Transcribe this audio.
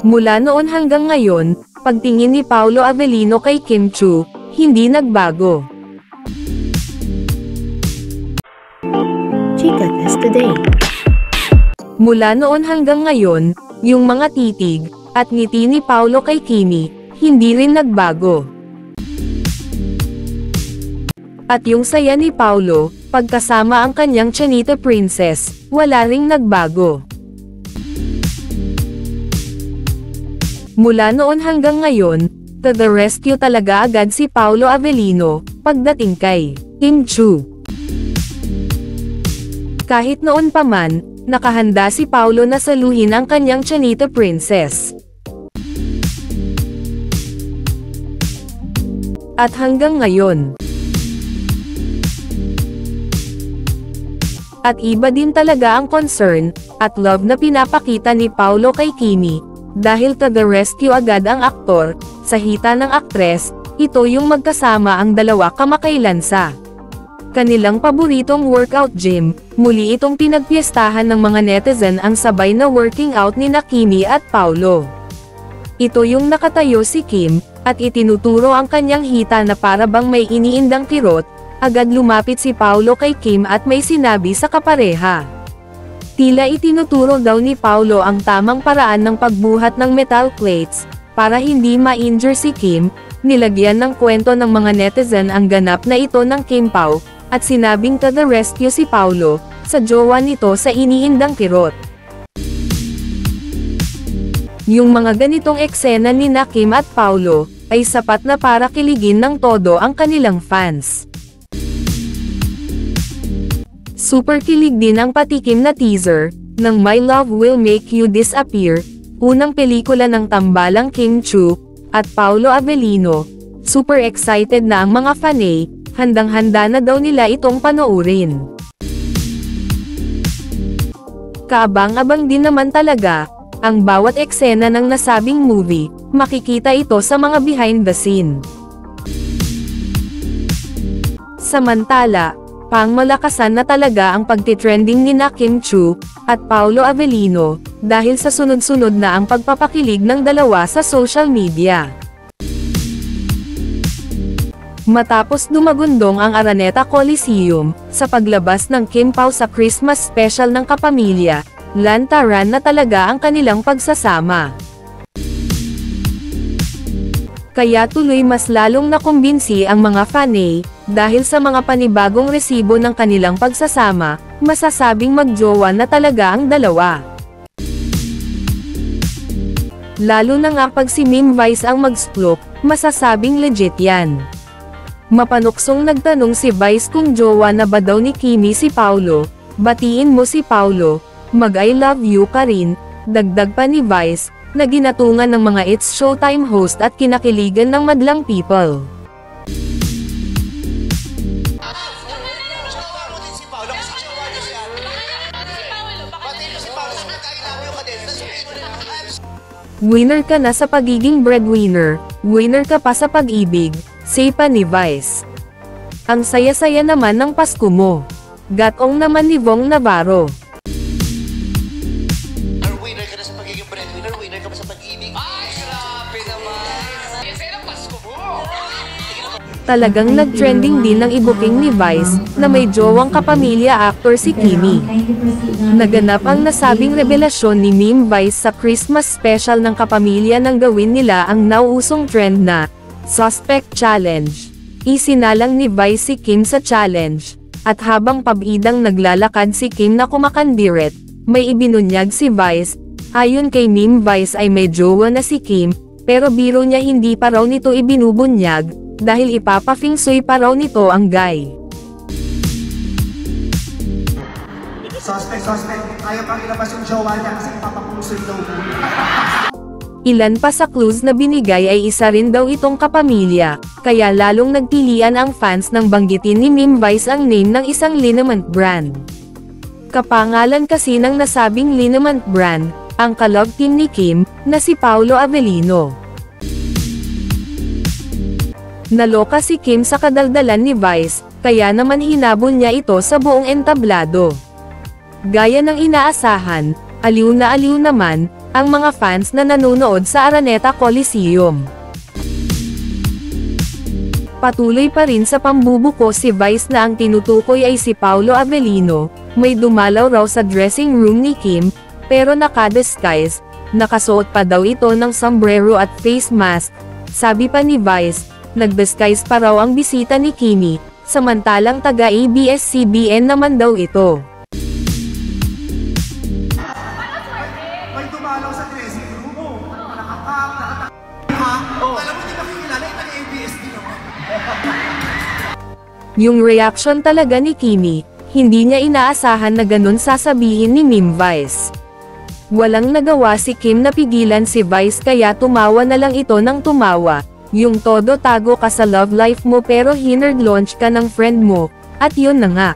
Mula noon hanggang ngayon, pagtingin ni Paolo Avellino kay Kim Chiu, hindi nagbago. Chika Test Today. Mula noon hanggang ngayon, yung mga titig at ngiti ni Paolo kay Kimi, hindi rin nagbago. At yung saya ni Paolo, pagkasama ang kanyang Chanita Princess, wala ring nagbago. Mula noon hanggang ngayon, to the rescue talaga agad si Paolo Avellino, pagdating kay Kim Chiu. Kahit noon pa man, nakahanda si Paolo na saluhin ang kanyang Chanita Princess. At hanggang ngayon. At iba din talaga ang concern, at love na pinapakita ni Paolo kay Kimi, dahil to the rescue agad ang aktor, sa hita ng aktres, ito yung magkasama ang dalawa kamakailan sa kanilang paboritong workout gym, muli itong pinagpiestahan ng mga netizen ang sabay na working out ni Kimi at Paolo. Ito yung nakatayo si Kim, at itinuturo ang kanyang hita na para bang may iniindang kirot, agad lumapit si Paolo kay Kim at may sinabi sa kapareha. Tila itinuturo daw ni Paolo ang tamang paraan ng pagbuhat ng metal plates, para hindi ma-injure si Kim, nilagyan ng kwento ng mga netizen ang ganap na ito ng Kim Pao, at sinabing to the rescue si Paolo, sa jowa nito sa iniindang kirot. Yung mga ganitong eksena ni Kim at Paolo, ay sapat na para kiligin ng todo ang kanilang fans. Super kilig din ang patikim na teaser, ng My Love Will Make You Disappear, unang pelikula ng tambalang Kim Chiu, at Paolo Avellino. Super excited na ang mga fanay, handang-handa na daw nila itong panoorin. Kaabang-abang din naman talaga, ang bawat eksena ng nasabing movie, makikita ito sa mga behind the scene. Samantala, pangmalakasan na talaga ang pagtitrending ni Kim Chiu at Paolo Avellino, dahil sa sunod-sunod na ang pagpapakilig ng dalawa sa social media. Matapos dumagundong ang Araneta Coliseum, sa paglabas ng Kim Pao sa Christmas special ng kapamilya, lantaran na talaga ang kanilang pagsasama. Kaya tuloy mas lalong nakumbinsi ang mga fanay, dahil sa mga panibagong resibo ng kanilang pagsasama, masasabing magjowa na talaga ang dalawa. Lalo na nga pag si Meme Vice ang mag-splook, masasabing legit yan. Mapanuksong nagtanong si Vice kung jowa na ba daw ni Kimi si Paolo, batiin mo si Paolo, mag-I love you ka rin, dagdag pa ni Vice, na ginatungan ng mga It's Showtime host at kinakiligan ng madlang people. Winner ka na sa pagiging breadwinner, winner ka pa sa pag-ibig, say pa ni Vice. Ang saya-saya naman ng Pasko mo. Gatong naman ni Vong Navarro. Winner ka na sa pagiging breadwinner, winner ka pa sa pag-ibig. Ay, grabe naman! Yan ang Pasko mo! Talagang nag-trending din ang ibuking ni Vice, na may jowang kapamilya actor si Kimi. Naganap ang nasabing revelasyon ni Meme Vice sa Christmas special ng kapamilya nang gawin nila ang nauusong trend na Suspect Challenge. Isinalang ni Vice si Kim sa challenge, at habang pabidang naglalakad si Kim na kumakandiret, may ibinunyag si Vice. Ayon kay Meme Vice ay may jowa na si Kim, pero biro niya hindi pa raw nito ibinubunyag, dahil ipapafingsoy pa raw nito ang guy. Suspect, ayaw pang ilabas yung jowa niya kasi ipapapusoy daw. Ilan pa sa clues na binigay ay isa rin daw itong kapamilya, kaya lalong nagpilian ang fans nang banggitin ni Meme Vice ang name ng isang liniment brand. Kapangalan kasi ng nasabing liniment brand, ang ka-love team ni Kim, na si Paolo Avellino. Naloka si Kim sa kadaldalan ni Vice, kaya naman hinabol niya ito sa buong entablado. Gaya ng inaasahan, aliw na aliw naman, ang mga fans na nanonood sa Araneta Coliseum. Patuloy pa rin sa pambubuko si Vice na ang tinutukoy ay si Paolo Avellino, may dumalaw raw sa dressing room ni Kim, pero naka-disguise, nakasuot pa daw ito ng sombrero at face mask. Sabi pa ni Vice, nag-disguise pa raw ang bisita ni Kimi, samantalang taga-ABS-CBN naman daw ito. May dumalaw sa dressing room mo. Nakakap. Ha? Alam mo, di ba kilala yung taga-ABS din naman? Yung reaction talaga ni Kimi, hindi niya inaasahan na ganun sasabihin ni Mim Vice. Walang nagawa si Kim na pigilan si Vice kaya tumawa na lang ito ng tumawa. Yung todo tago ka sa love life mo pero hinerd launch ka ng friend mo, at yun na nga.